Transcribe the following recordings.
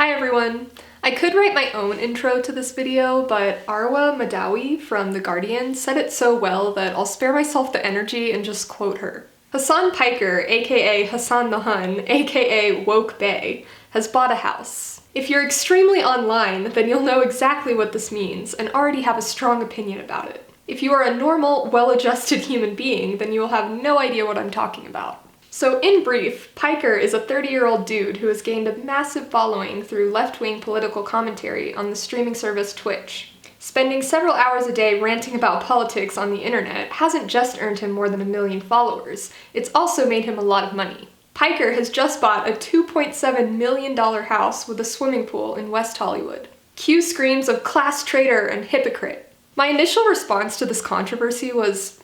Hi everyone! I could write my own intro to this video, but Arwa Madawi from The Guardian said it so well that I'll spare myself the energy and just quote her. Hassan Piker, aka Hassan the Hun, aka Woke Bae, has bought a house. If you're extremely online, then you'll know exactly what this means and already have a strong opinion about it. If you are a normal, well-adjusted human being, then you will have no idea what I'm talking about. So in brief, Piker is a 30-year-old dude who has gained a massive following through left-wing political commentary on the streaming service Twitch. Spending several hours a day ranting about politics on the internet hasn't just earned him more than 1 million followers, it's also made him a lot of money. Piker has just bought a $2.7 million house with a swimming pool in West Hollywood. Cue screams of class traitor and hypocrite. My initial response to this controversy was,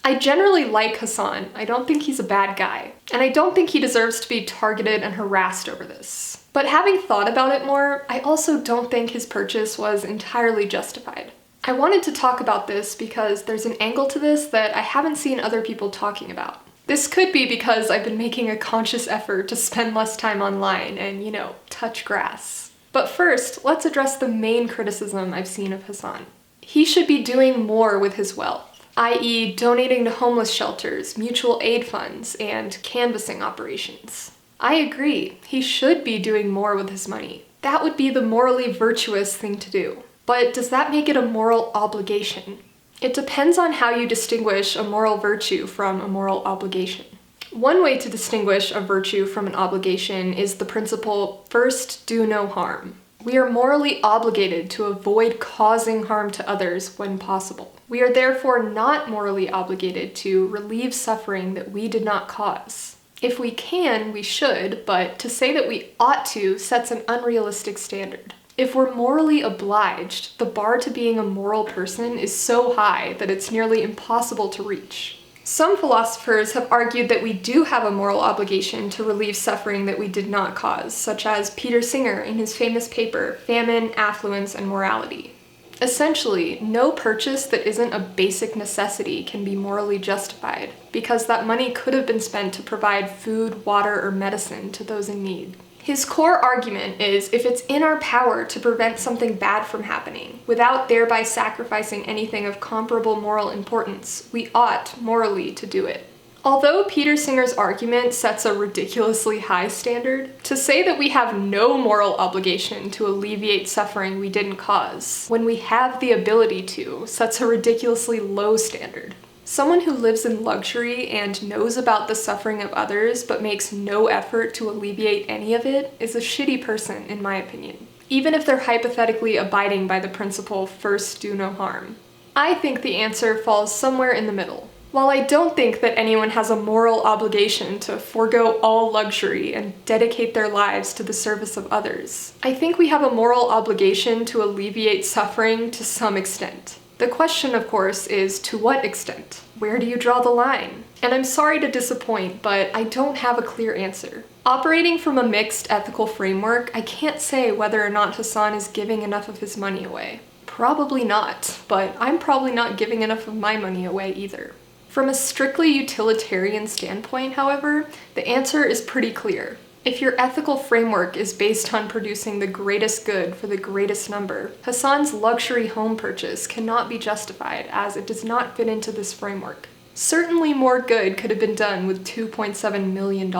I generally like Hassan. I don't think he's a bad guy, and I don't think he deserves to be targeted and harassed over this. But having thought about it more, I also don't think his purchase was entirely justified. I wanted to talk about this because there's an angle to this that I haven't seen other people talking about. This could be because I've been making a conscious effort to spend less time online and, touch grass. But first, let's address the main criticism I've seen of Hassan. He should be doing more with his wealth. i.e. donating to homeless shelters, mutual aid funds, and canvassing operations. I agree, he should be doing more with his money. That would be the morally virtuous thing to do. But does that make it a moral obligation? It depends on how you distinguish a moral virtue from a moral obligation. One way to distinguish a virtue from an obligation is the principle, first do no harm. We are morally obligated to avoid causing harm to others when possible. We are therefore not morally obligated to relieve suffering that we did not cause. If we can, we should, but to say that we ought to sets an unrealistic standard. If we're morally obliged, the bar to being a moral person is so high that it's nearly impossible to reach. Some philosophers have argued that we do have a moral obligation to relieve suffering that we did not cause, such as Peter Singer in his famous paper, Famine, Affluence, and Morality. Essentially, no purchase that isn't a basic necessity can be morally justified, because that money could have been spent to provide food, water, or medicine to those in need. His core argument is if it's in our power to prevent something bad from happening, without thereby sacrificing anything of comparable moral importance, we ought, morally, to do it. Although Peter Singer's argument sets a ridiculously high standard, to say that we have no moral obligation to alleviate suffering we didn't cause, when we have the ability to, sets a ridiculously low standard. Someone who lives in luxury and knows about the suffering of others but makes no effort to alleviate any of it is a shitty person, in my opinion, even if they're hypothetically abiding by the principle, first do no harm. I think the answer falls somewhere in the middle. While I don't think that anyone has a moral obligation to forego all luxury and dedicate their lives to the service of others, I think we have a moral obligation to alleviate suffering to some extent. The question, of course, is to what extent? Where do you draw the line? And I'm sorry to disappoint, but I don't have a clear answer. Operating from a mixed ethical framework, I can't say whether or not Hassan is giving enough of his money away. Probably not, but I'm probably not giving enough of my money away either. From a strictly utilitarian standpoint, however, the answer is pretty clear. If your ethical framework is based on producing the greatest good for the greatest number, Hassan's luxury home purchase cannot be justified as it does not fit into this framework. Certainly more good could have been done with $2.7 million.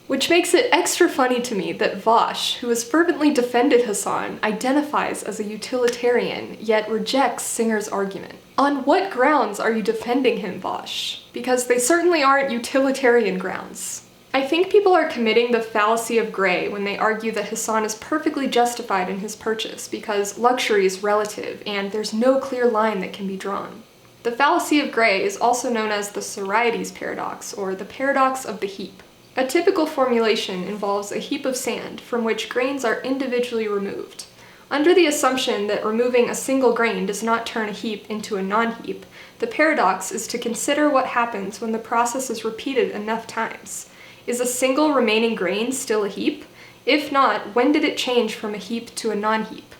Which makes it extra funny to me that Vosh, who has fervently defended Hassan, identifies as a utilitarian, yet rejects Singer's argument. On what grounds are you defending him, Vosh? Because they certainly aren't utilitarian grounds. I think people are committing the fallacy of gray when they argue that Hassan is perfectly justified in his purchase because luxury is relative and there's no clear line that can be drawn. The fallacy of gray is also known as the Sorites paradox, or the paradox of the heap. A typical formulation involves a heap of sand from which grains are individually removed. Under the assumption that removing a single grain does not turn a heap into a non-heap, the paradox is to consider what happens when the process is repeated enough times. Is a single remaining grain still a heap? If not, when did it change from a heap to a non-heap?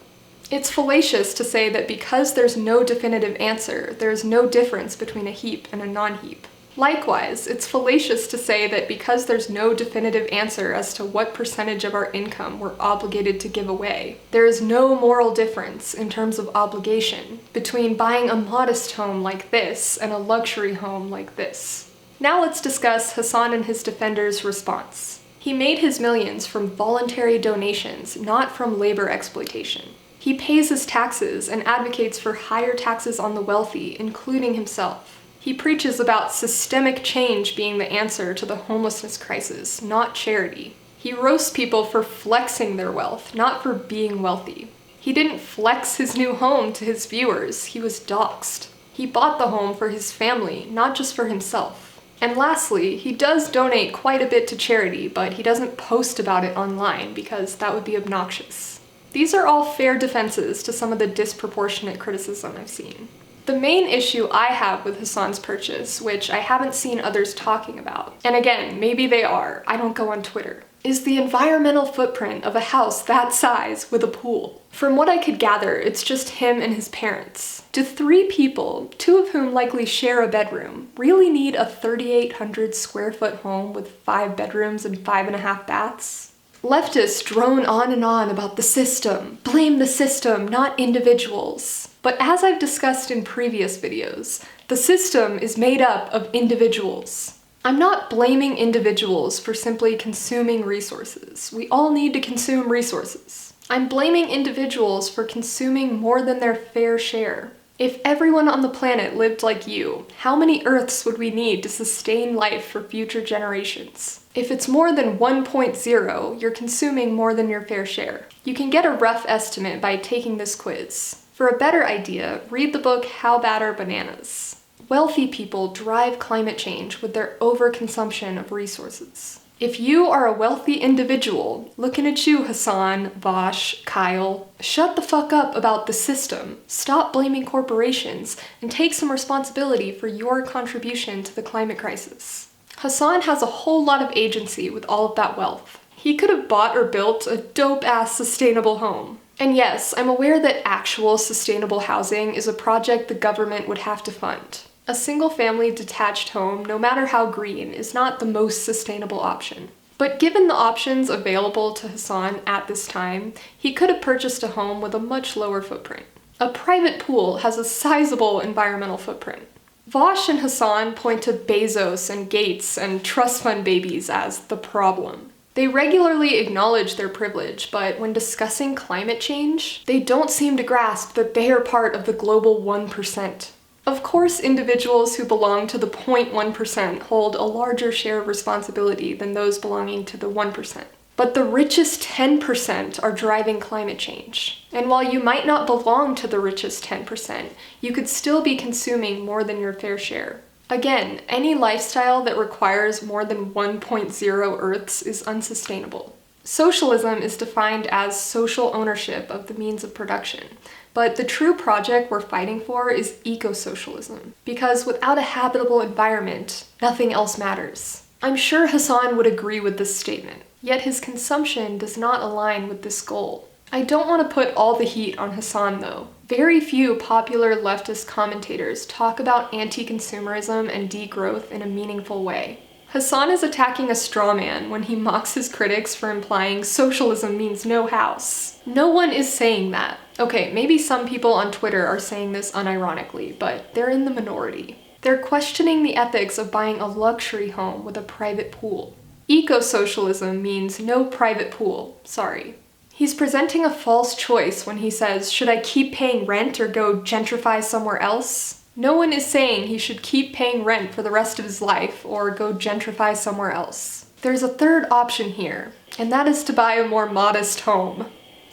It's fallacious to say that because there's no definitive answer, there is no difference between a heap and a non-heap. Likewise, it's fallacious to say that because there's no definitive answer as to what percentage of our income we're obligated to give away, there is no moral difference in terms of obligation between buying a modest home like this and a luxury home like this. Now let's discuss Hassan and his defenders' response. He made his millions from voluntary donations, not from labor exploitation. He pays his taxes and advocates for higher taxes on the wealthy, including himself. He preaches about systemic change being the answer to the homelessness crisis, not charity. He roasts people for flexing their wealth, not for being wealthy. He didn't flex his new home to his viewers, he was doxxed. He bought the home for his family, not just for himself. And lastly, he does donate quite a bit to charity, but he doesn't post about it online because that would be obnoxious. These are all fair defenses to some of the disproportionate criticism I've seen. The main issue I have with Hassan's purchase, which I haven't seen others talking about, and again, maybe they are, I don't go on Twitter, is the environmental footprint of a house that size with a pool. From what I could gather, it's just him and his parents. Do 3 people, 2 of whom likely share a bedroom, really need a 3,800 square foot home with 5 bedrooms and 5.5 baths? Leftists drone on and on about the system. Blame the system, not individuals. But as I've discussed in previous videos, the system is made up of individuals. I'm not blaming individuals for simply consuming resources. We all need to consume resources. I'm blaming individuals for consuming more than their fair share. If everyone on the planet lived like you, how many Earths would we need to sustain life for future generations? If it's more than 1.0, you're consuming more than your fair share. You can get a rough estimate by taking this quiz. For a better idea, read the book How Bad Are Bananas? Wealthy people drive climate change with their overconsumption of resources. If you are a wealthy individual, looking at you, Hassan, Vosh, Kyle, shut the fuck up about the system, stop blaming corporations, and take some responsibility for your contribution to the climate crisis. Hassan has a whole lot of agency with all of that wealth. He could have bought or built a dope-ass sustainable home. And yes, I'm aware that actual sustainable housing is a project the government would have to fund. A single-family detached home, no matter how green, is not the most sustainable option. But given the options available to Hassan at this time, he could have purchased a home with a much lower footprint. A private pool has a sizable environmental footprint. Vosh and Hassan point to Bezos and Gates and trust fund babies as the problem. They regularly acknowledge their privilege, but when discussing climate change, they don't seem to grasp that they are part of the global 1%. Of course, individuals who belong to the 0.1% hold a larger share of responsibility than those belonging to the 1%. But the richest 10% are driving climate change. And while you might not belong to the richest 10%, you could still be consuming more than your fair share. Again, any lifestyle that requires more than 1.0 Earths is unsustainable. Socialism is defined as social ownership of the means of production. But the true project we're fighting for is EcoSocialism, because without a habitable environment, nothing else matters. I'm sure Hassan would agree with this statement, yet his consumption does not align with this goal. I don't want to put all the heat on Hassan though. Very few popular leftist commentators talk about anti-consumerism and degrowth in a meaningful way. Hassan is attacking a straw man when he mocks his critics for implying socialism means no house. No one is saying that. Okay, maybe some people on Twitter are saying this unironically, but they're in the minority. They're questioning the ethics of buying a luxury home with a private pool. Eco-socialism means no private pool, sorry. He's presenting a false choice when he says, should I keep paying rent or go gentrify somewhere else? No one is saying he should keep paying rent for the rest of his life or go gentrify somewhere else. There's a third option here, and that is to buy a more modest home.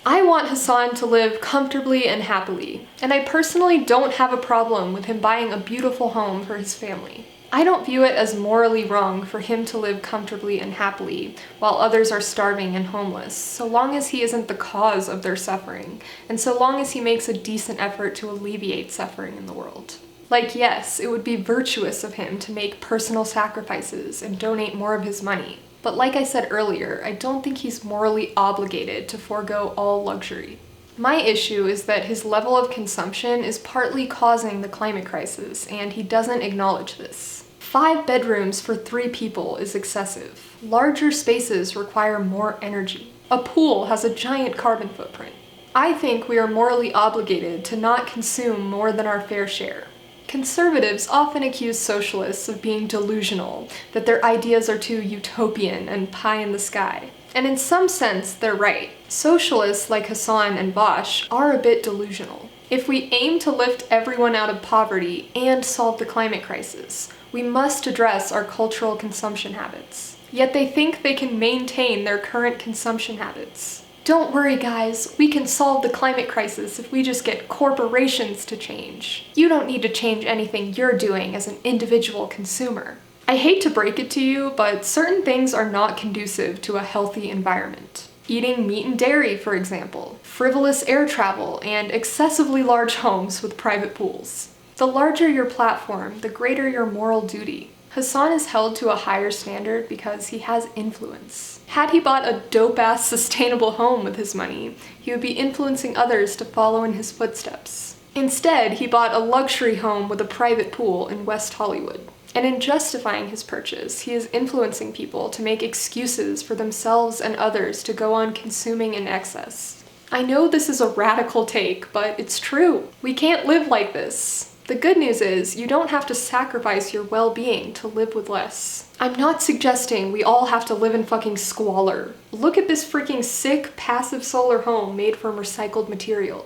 I want Hassan to live comfortably and happily, and I personally don't have a problem with him buying a beautiful home for his family. I don't view it as morally wrong for him to live comfortably and happily while others are starving and homeless, so long as he isn't the cause of their suffering, and so long as he makes a decent effort to alleviate suffering in the world. Like, yes, it would be virtuous of him to make personal sacrifices and donate more of his money. But like I said earlier, I don't think he's morally obligated to forego all luxury. My issue is that his level of consumption is partly causing the climate crisis, and he doesn't acknowledge this. 5 bedrooms for 3 people is excessive. Larger spaces require more energy. A pool has a giant carbon footprint. I think we are morally obligated to not consume more than our fair share. Conservatives often accuse socialists of being delusional, that their ideas are too utopian and pie in the sky. And in some sense, they're right. Socialists like Hassan and Bosch are a bit delusional. If we aim to lift everyone out of poverty and solve the climate crisis, we must address our cultural consumption habits. Yet they think they can maintain their current consumption habits. Don't worry, guys, we can solve the climate crisis if we just get corporations to change. You don't need to change anything you're doing as an individual consumer. I hate to break it to you, but certain things are not conducive to a healthy environment. Eating meat and dairy, for example, frivolous air travel, and excessively large homes with private pools. The larger your platform, the greater your moral duty. Hassan is held to a higher standard because he has influence. Had he bought a dope-ass sustainable home with his money, he would be influencing others to follow in his footsteps. Instead, he bought a luxury home with a private pool in West Hollywood. And in justifying his purchase, he is influencing people to make excuses for themselves and others to go on consuming in excess. I know this is a radical take, but it's true. We can't live like this. The good news is, you don't have to sacrifice your well-being to live with less. I'm not suggesting we all have to live in fucking squalor. Look at this freaking sick, passive solar home made from recycled material.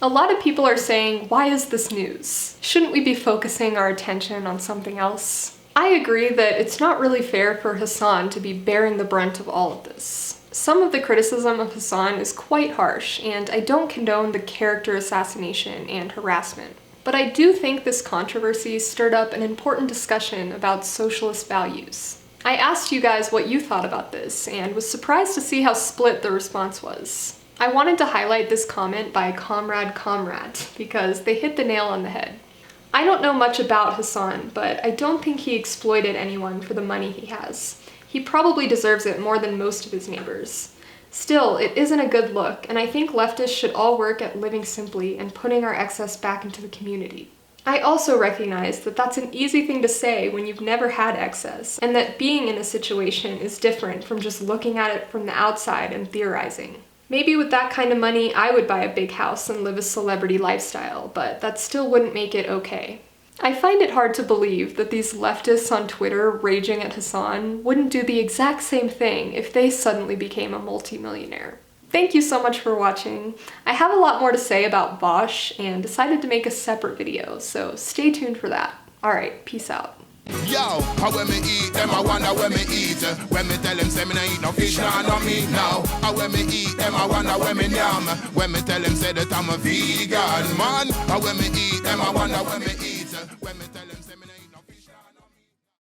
A lot of people are saying, why is this news? Shouldn't we be focusing our attention on something else? I agree that it's not really fair for Hassan to be bearing the brunt of all of this. Some of the criticism of Hassan is quite harsh, and I don't condone the character assassination and harassment. But I do think this controversy stirred up an important discussion about socialist values. I asked you guys what you thought about this, and was surprised to see how split the response was. I wanted to highlight this comment by Comrade because they hit the nail on the head. I don't know much about Hassan, but I don't think he exploited anyone for the money he has. He probably deserves it more than most of his neighbors. Still, it isn't a good look, and I think leftists should all work at living simply and putting our excess back into the community. I also recognize that that's an easy thing to say when you've never had excess, and that being in a situation is different from just looking at it from the outside and theorizing. Maybe with that kind of money, I would buy a big house and live a celebrity lifestyle, but that still wouldn't make it okay. I find it hard to believe that these leftists on Twitter raging at Hassan wouldn't do the exact same thing if they suddenly became a multimillionaire. Thank you so much for watching. I have a lot more to say about Bosch and decided to make a separate video, so stay tuned for that. Alright, peace out. Yo, how when me eat them, I wonder when me eat. When me tell them say me no eat no fish, no meat now. How when me eat them, I wonder when me yam. When me tell them say that I'm a vegan man. How when me eat them, I wonder when me eat. When me tell them